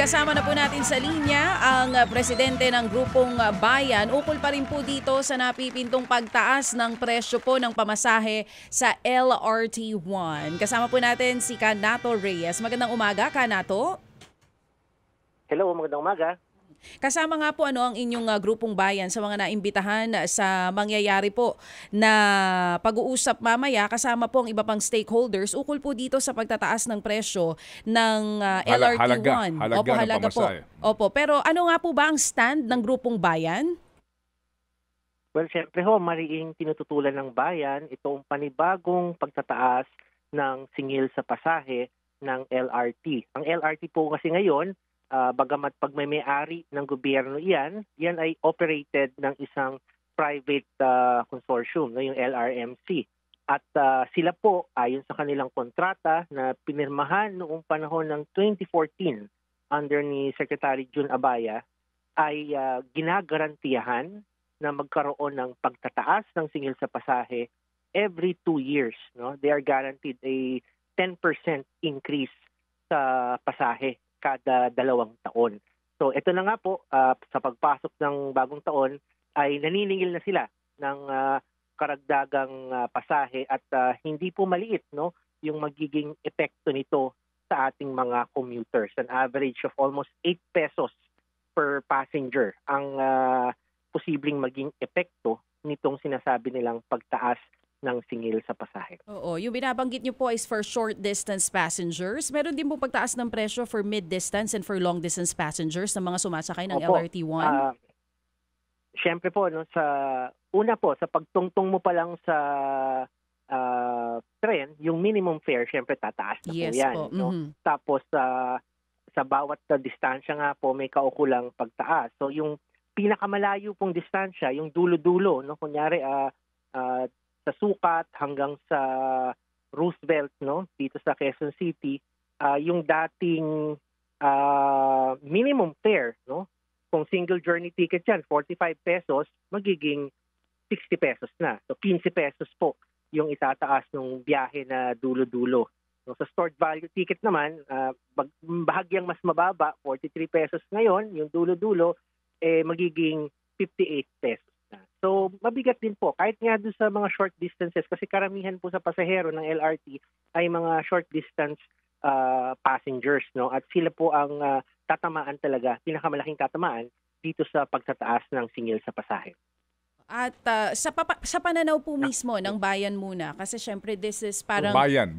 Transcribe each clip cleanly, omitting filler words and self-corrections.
Kasama na po natin sa linya ang presidente ng Grupong Bayan. Ukol pa rin po dito sa napipintong pagtaas ng presyo po ng pamasahe sa LRT1. Kasama po natin si Kanato Reyes. Magandang umaga, Kanato. Hello, magandang umaga. Kasama nga po ang inyong grupong bayan sa mga naimbitahan sa mangyayari po na pag-uusap mamaya kasama po ang iba pang stakeholders ukol po dito sa pagtataas ng presyo ng LRT1. Halaga po. Opo, pero ano nga po ba ang stand ng grupong bayan? Well, syempre mariing tinututulan ng bayan itong panibagong pagtataas ng singil sa pasahe ng LRT. Ang LRT po kasi ngayon, bagamat pag may-ari ng gobyerno yan ay operated ng isang private consortium, yung LRMC. At sila po, ayon sa kanilang kontrata na pinirmahan noong panahon ng 2014 under ni Secretary Jun Abaya, ay ginagarantiyahan na magkaroon ng pagtataas ng singil sa pasahe every 2 years. No? They are guaranteed a 10% increase sa pasahe kada 2 taon. So ito na nga po, sa pagpasok ng bagong taon ay naniningil na sila ng karagdagang pasahe at hindi po maliit yung magiging epekto nito sa ating mga commuters. An average of almost 8 pesos per passenger ang posibleng maging epekto nitong sinasabi nilang pagtaas ng singil sa pasahe. Oo, yung binabanggit niyo po is for short distance passengers. Meron din po pagtaas ng presyo for mid distance and for long distance passengers ng mga sumasakay ng LRT1? Siyempre po, sa pagtungtong mo pa lang sa tren, yung minimum fare, siyempre tataas na po yan. Po. No? Tapos sa bawat distansya nga po, may kaukulang pagtaas. So yung pinakamalayo pong distansya, yung dulo-dulo, kunyari sa Sukat hanggang sa Roosevelt, dito sa Quezon City, yung dating minimum fare, kung single journey ticket yan, 45 pesos, magiging 60 pesos na. So 15 pesos po yung itataas ng biyahe na dulo-dulo. So, sa stored value ticket naman, bahagyang mas mababa, 43 pesos ngayon, yung dulo-dulo, magiging 58 pesos. So mabigat din po kahit nga doon sa mga short distances kasi karamihan po sa pasahero ng LRT ay mga short distance passengers at sila po ang tatamaan talaga, pinakamalaking tatamaan dito sa pagtataas ng singil sa pasahe. At sa pananaw po mismo ng bayan muna, kasi syempre this is parang... Bayan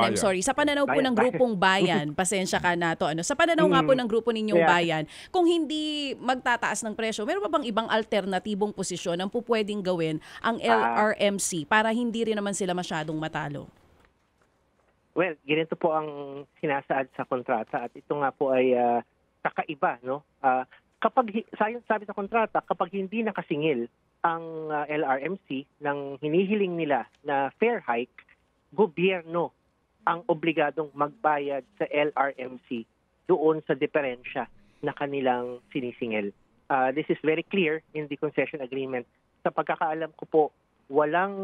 I'm sorry. Sa pananaw po ng grupong bayan, pasensya ka na to. Sa pananaw nga po ng grupo ninyong bayan, kung hindi magtataas ng presyo, meron ba bang ibang alternatibong posisyon ang pwedeng gawin ang LRMC para hindi rin naman sila masyadong matalo? Well, ganito po ang sinasaad sa kontrata at ito nga po ay kakaiba. Kapag sabi sa kontrata, kapag hindi nakasingil ang LRMC ng hinihiling nila na fare hike, gobyerno ang obligadong magbayad sa LRMC doon sa diferensya na kanilang sinisingil. This is very clear in the concession agreement. Sa pagkakaalam ko po, walang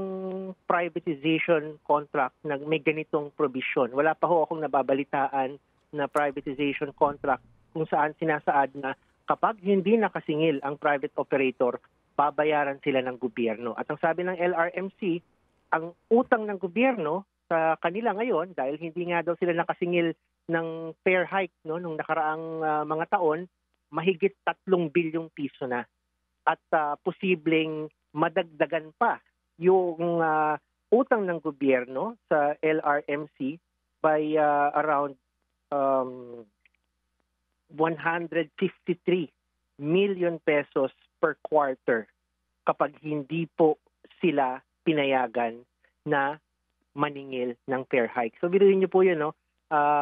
privatization contract na may ganitong provision. Wala pa ho akong nababalitaan na privatization contract kung saan sinasaad na kapag hindi nakasingil ang private operator, babayaran sila ng gobyerno. At ang sabi ng LRMC, ang utang ng gobyerno sa kanila ngayon, dahil hindi nga daw sila nakasingil ng fare hike nung nakaraang mga taon, mahigit 3 bilyong piso na. At posibleng madagdagan pa yung utang ng gobyerno sa LRMC by around 153 million pesos per quarter kapag hindi po sila pinayagan na maningil ng fare hike. So biruin niyo po yun,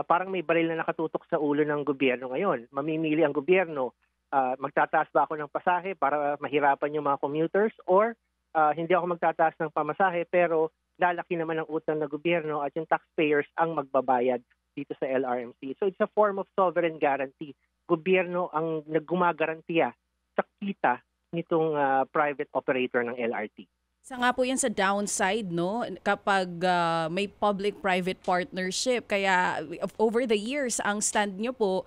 parang may baril na nakatutok sa ulo ng gobyerno ngayon. Mamimili ang gobyerno, magtataas ba ako ng pasahe para mahirapan yung mga commuters or hindi ako magtataas ng pamasahe pero lalaki naman ang utang ng gobyerno at yung taxpayers ang magbabayad dito sa LRMC. So it's a form of sovereign guarantee. Gobyerno ang naggumagarantiya sa kita nitong private operator ng LRT. Isa nga po yan sa downside, no? Kapag may public-private partnership. Kaya over the years, ang stand nyo po,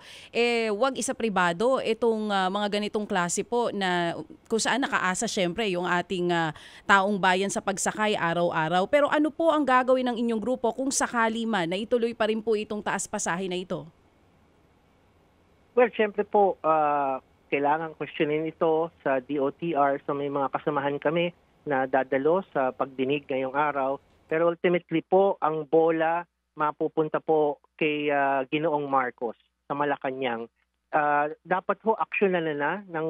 wag isa pribado itong mga ganitong klase po na kung saan nakaasa syempre yung ating taong bayan sa pagsakay araw-araw. Pero ano po ang gagawin ng inyong grupo kung sakali man na ituloy pa rin po itong taas pasahe na ito? Well, syempre po, kailangan questionin ito sa DOTR. So may mga kasamahan kami na dadalo sa pagdinig ngayong araw. Pero ultimately po, ang bola mapupunta po kay Ginoong Marcos sa Malacanang. Dapat ho aksyonan na ng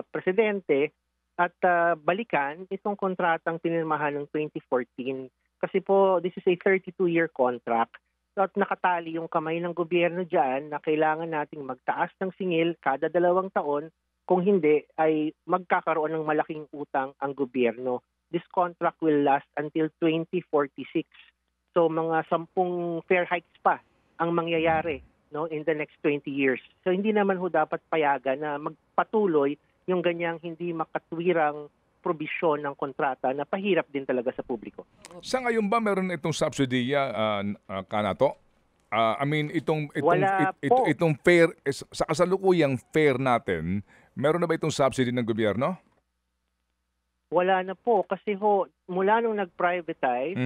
presidente at balikan itong kontratang pinirmahan ng 2014. Kasi po, this is a 32-year contract. At nakatali yung kamay ng gobyerno dyan na kailangan nating magtaas ng singil kada 2 taon. Kung hindi, ay magkakaroon ng malaking utang ang gobyerno. This contract will last until 2046. So mga 10 fare hikes pa ang mangyayari, no, in the next 20 years. So hindi naman ho dapat payagan na magpatuloy yung ganyang hindi makatwirang probisyon ng kontrata na pahirap din talaga sa publiko. Sa ngayon ba meron itong subsidiya, Kanato? I mean, itong fare, sa kasalukuyang fare natin, meron na ba itong subsidy ng gobyerno? Wala na po kasi ho, mula nung nag-privatize,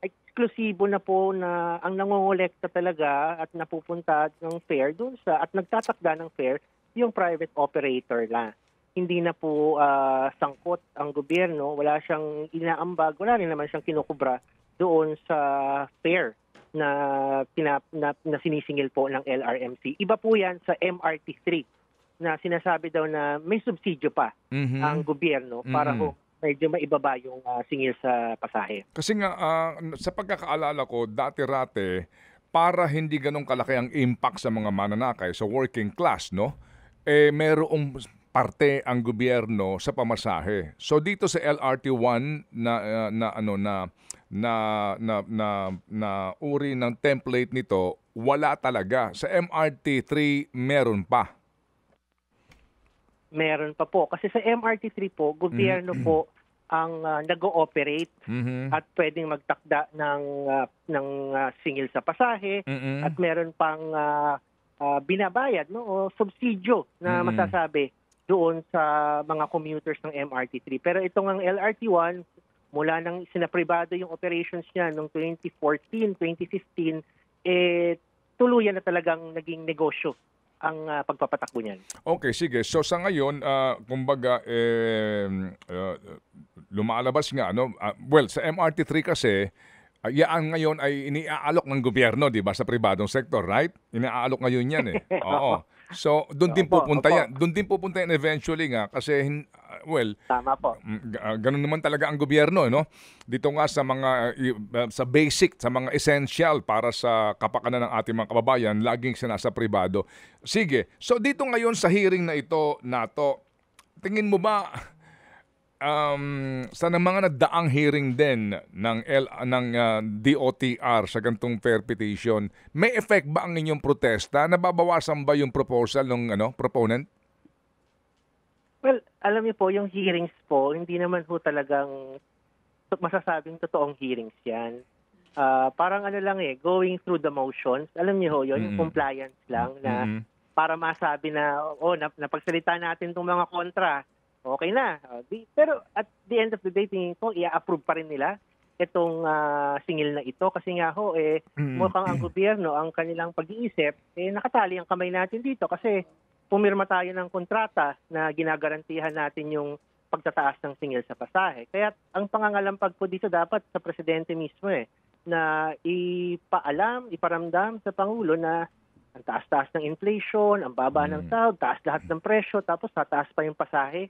eksklusibo na po na ang nangongolekta talaga at napupunta ng fare doon sa at nagtatakda ng fare yung private operator na. Hindi na po sangkot ang gobyerno, wala siyang inaambag, wala rin naman siyang kinukubra doon sa fare na sinisingil po ng LRMC. Iba po yan sa MRT3 na sinasabi daw na may subsidyo pa ang gobyerno para ho medyo maibaba yung singil sa pasahe. Kasi nga, sa pagkakaalala ko, dati-rate, para hindi ganun kalaki ang impact sa mga mananakay, sa working class, no? Merong parte ang gobyerno sa pamasahe. So dito sa LRT1 na uri ng template nito, wala talaga. Sa MRT3 meron pa. Meron pa po kasi sa MRT3 po, gobyerno po ang nag-ooperate at pwedeng magtakda ng singil sa pasahe at meron pang binabayad, no, o subsidyo na masasabi doon sa mga commuters ng MRT3. Pero itong ang LRT1, mula nang sinapribado yung operations niya noong 2014, 2015, tuluyan na talagang naging negosyo ang pagpapatakbo niyan. Okay, sige. So sa ngayon, kumbaga, lumalabas nga, no? Well, sa MRT3 kasi, yan ngayon ay iniaalok ng gobyerno, di ba, sa pribadong sektor, right? Iniaalok ngayon yan eh. Oo. So, doon din pupunta yan. Doon din pupunta yan eventually nga kasi, well, tama po. Ganun naman talaga ang gobyerno, no? Dito nga sa mga, sa basic, sa mga essential para sa kapakanan ng ating mga kababayan, laging sinasa pribado. Sige, so dito ngayon sa hearing na ito, Nato, tingin mo ba, sa mga nagdaang hearing din ng DOTR sa gantong fair petition, may effect ba ang inyong protesta? Nababawasan ba yung proposal ng proponent? Well, alam niyo po, yung hearings po, hindi naman po talagang masasabing totoong hearings yan. Parang lang going through the motions. Alam niyo ho, yun, yung compliance lang na para masabi na, napagsalita natin itong mga kontra, okay na. Pero at the end of the day, tingin ko, i-approve pa rin nila itong singil na ito. Kasi nga ho, mukhang ang gobyerno, ang kanilang pag-iisip, nakatali ang kamay natin dito. Kasi pumirma tayo ng kontrata na ginagarantihan natin yung pagtataas ng singil sa pasahe. Kaya ang pangangalampag po dito dapat sa presidente mismo na iparamdam sa Pangulo na ang taas-taas ng inflation, ang baba ng sahod, taas lahat ng presyo, tapos tataas pa yung pasahe.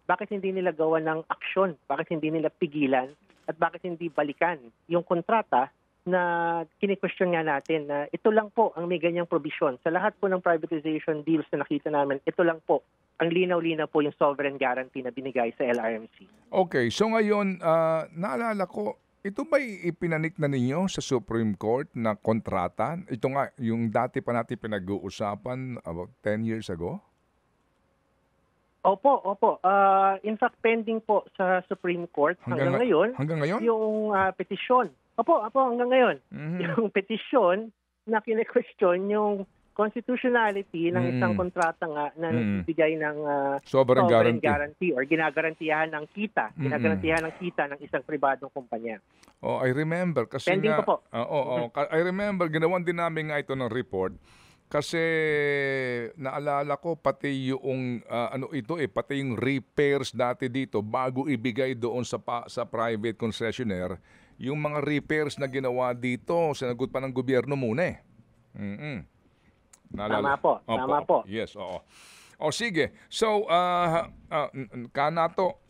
Bakit hindi nila gawa ng aksyon? Bakit hindi nila pigilan? At bakit hindi balikan yung kontrata na kini-question nga natin na ito lang po ang may ganyang provision. Sa lahat po ng privatization deals na nakita namin, ito lang po ang linaw-linaw po yung sovereign guarantee na binigay sa LRMC. Okay, so ngayon, naalala ko, ito ba'y ipinanik na ninyo sa Supreme Court na kontrata? Ito nga, yung dati pa natin pinag-uusapan about 10 years ago? Opo. In fact, pending po sa Supreme Court hanggang ngayon. Hanggang ngayon? Yung petisyon. Opo, hanggang ngayon. Mhm. Yung petisyon na kine-question yung constitutionality ng isang kontrata nga na nagbibigay ng Sovereign guarantee or ginagarantiyahan ng kita. Ginagarantiyahan ng kita ng isang pribadong kumpanya. Oh, I remember kasi Pending nga, pa po. I remember ginawan din namin nga ito ng report kasi naalala ko pati yung pati yung repairs dati dito bago ibigay doon sa private concessionaire, yung mga repairs na ginawa dito sinagot pa ng gobyerno muna eh. Tama po. Yes, oo. O sige. So, Kanato,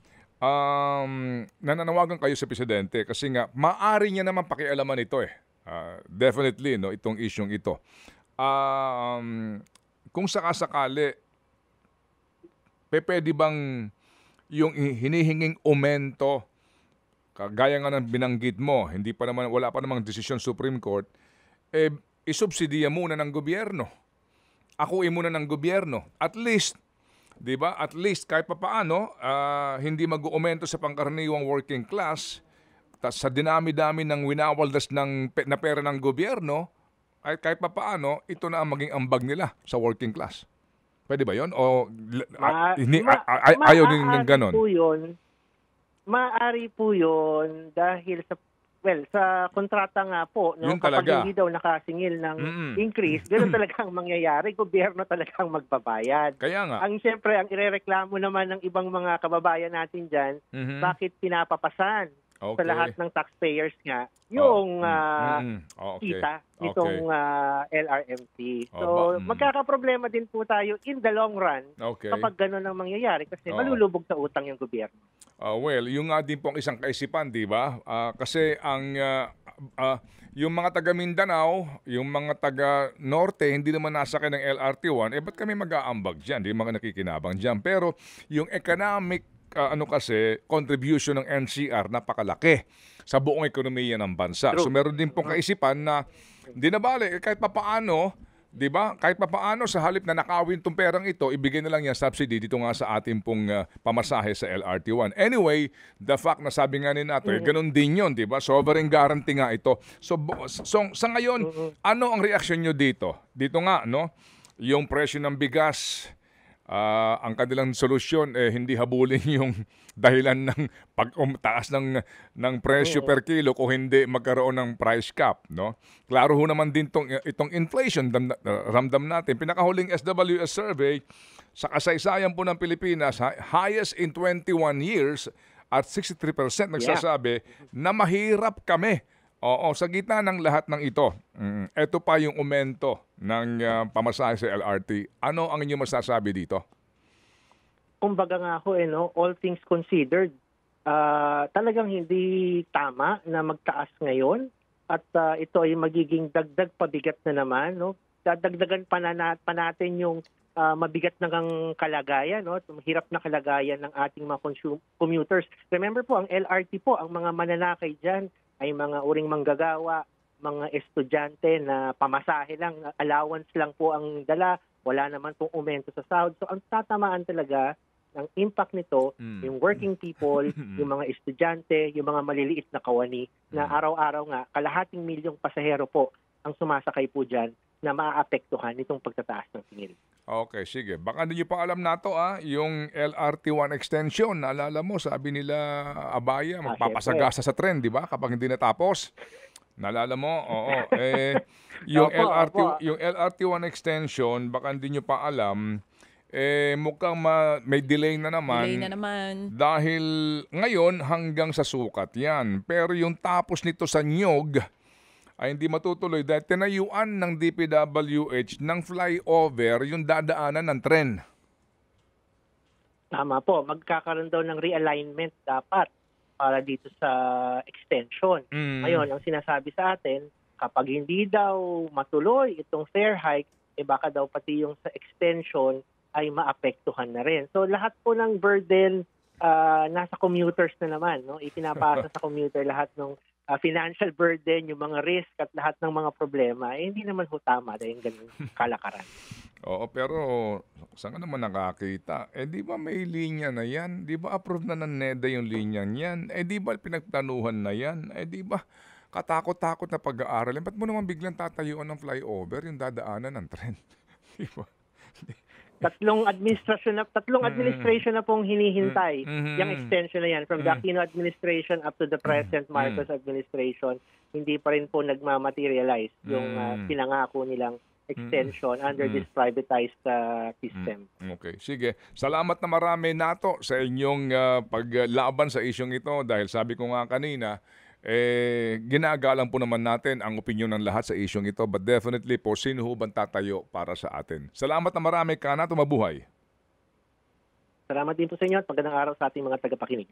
nananawagan kayo sa presidente kasi nga maaari niya naman pakialaman ito eh. Definitely no itong isyung ito. Kung sakasakali pwede bang yung hinihinging aumento kagaya nga ng binanggit mo, wala pa namang desisyon Supreme Court, isubsidiya muna ng gobyerno. Akuin muna ng gobyerno. At least, 'di ba? At least kahit papaano hindi mag-uumento sa pangkaraniwang working class sa dinami-dami ng winawaldas na pera ng gobyerno, ay kahit papaano ito na ang maging ambag nila sa working class. Pwede ba 'yon? O ayaw din ng ganon? Maaari po 'yon dahil sa kontrata nga po, no, kapag hindi daw nakasingil ng increase, ganoon talagang mangyayari. Gobyerno talagang magbabayad. Kaya nga. Siyempre, ang irereklamo naman ng ibang mga kababayan natin dyan, bakit pinapapasan sa lahat ng taxpayers nga yung kita nitong LRMC. So, magkakaproblema din po tayo in the long run kapag gano'n ang mangyayari kasi malulubog sa utang yung gobyerno. Well, yung nga din pong isang kaisipan, di ba? Kasi yung mga taga Mindanao, yung mga taga Norte, hindi naman nasakay ng LRT1, ba't kami mag-aambag dyan? Di mga nakikinabang dyan. Pero yung economic kasi contribution ng NCR napakalaki sa buong ekonomiya ng bansa. True. So meron din pong kaisipan na di na bale, kahit papaano, di ba? Kahit papaano sa halip na nakawin tong perang ito, ibigay na lang yung subsidy dito nga sa ating pong pamasahe sa LRT1. Anyway, the fact na sabi nga ni Nato, ganun din yun, di ba? Sovereign guarantee nga ito. So sa ngayon, ano ang reaksyon nyo dito? Dito nga, no? Yung presyo ng bigas, ang kanilang solusyon hindi habulin yung dahilan ng pag-taas ng presyo per kilo kung hindi magkaroon ng price cap, no? Klaro ho naman din itong inflation ramdam natin. Pinakahuling SWS survey sa kasaysayan po ng Pilipinas, highest in 21 years at 63% nagsasabi na mahirap kami. Oo, sa gitna ng lahat ng ito, ito pa yung aumento ng pamasahe sa LRT. Ano ang inyong masasabi dito? Kumbaga nga ako, all things considered, talagang hindi tama na magtaas ngayon at ito ay magiging dagdag pabigat na naman. No? Dadagdagan pa natin yung mabigat ng kalagayan, no? Hirap na kalagayan ng ating mga commuters. Remember po, ang LRT po, ang mga mananakay dyan, ay mga uring manggagawa, mga estudyante na pamasahe lang, allowance lang po ang dala, wala naman pong aumento sa sahod. So ang tatamaan talaga ng impact nito, yung working people, yung mga estudyante, yung mga maliliit na kawani, na araw-araw nga, kalahating milyong pasahero po ang sumasakay po dyan na maaapektuhan itong pagtataas ng singil. Okay, sige. Baka hindi nyo pa alam na to, yung LRT1 extension. Naalala mo, sabi nila Abaya, magpapasagasa sa tren, di ba? Kapag hindi natapos. Naalala mo? Oo. Yung LRT1 extension, baka hindi nyo pa alam, mukhang may delay na naman. Delay na naman. Dahil ngayon hanggang sa sukat yan. Pero yung tapos nito sa Nyog, ay hindi matutuloy dahil tinayuan ng DPWH ng flyover yung dadaanan ng tren. Tama po. Magkakaroon daw ng realignment dapat para dito sa extension. Ngayon, ang sinasabi sa atin, kapag hindi daw matuloy itong fare hike, baka daw pati yung sa extension ay maapektuhan na rin. So lahat po ng burden nasa commuters na naman. No? Ipinapasa sa commuter lahat ng financial burden, yung mga risk at lahat ng mga problema, hindi naman ho tama dahil ganun kalakaran. Oo, pero Saan ka naman nakakita? Di ba may linya na yan? Di ba approve na ng NEDA yung linya niyan? Di ba pinagplanuhan na yan? Di ba katakot-takot na pag-aaral? Ba't mo naman biglang tatayuan ng flyover yung dadaanan ng tren? Di ba? Tatlong administration na pong hinihintay yung extension na yan from the Aquino administration up to the present Marcos administration. Hindi pa rin po nagmamaterialize yung pinangako nilang extension under this privatized system. Okay. Sige. Salamat na marami, Nato, sa inyong paglaban sa isyong ito dahil sabi ko nga kanina, ginagalang po naman natin ang opinyon ng lahat sa isyong ito, but definitely po, sino ho bang tatayo para sa atin? Salamat na marami, Nato, mabuhay. Salamat din po sa inyo at magandang araw sa ating mga tagapakinig.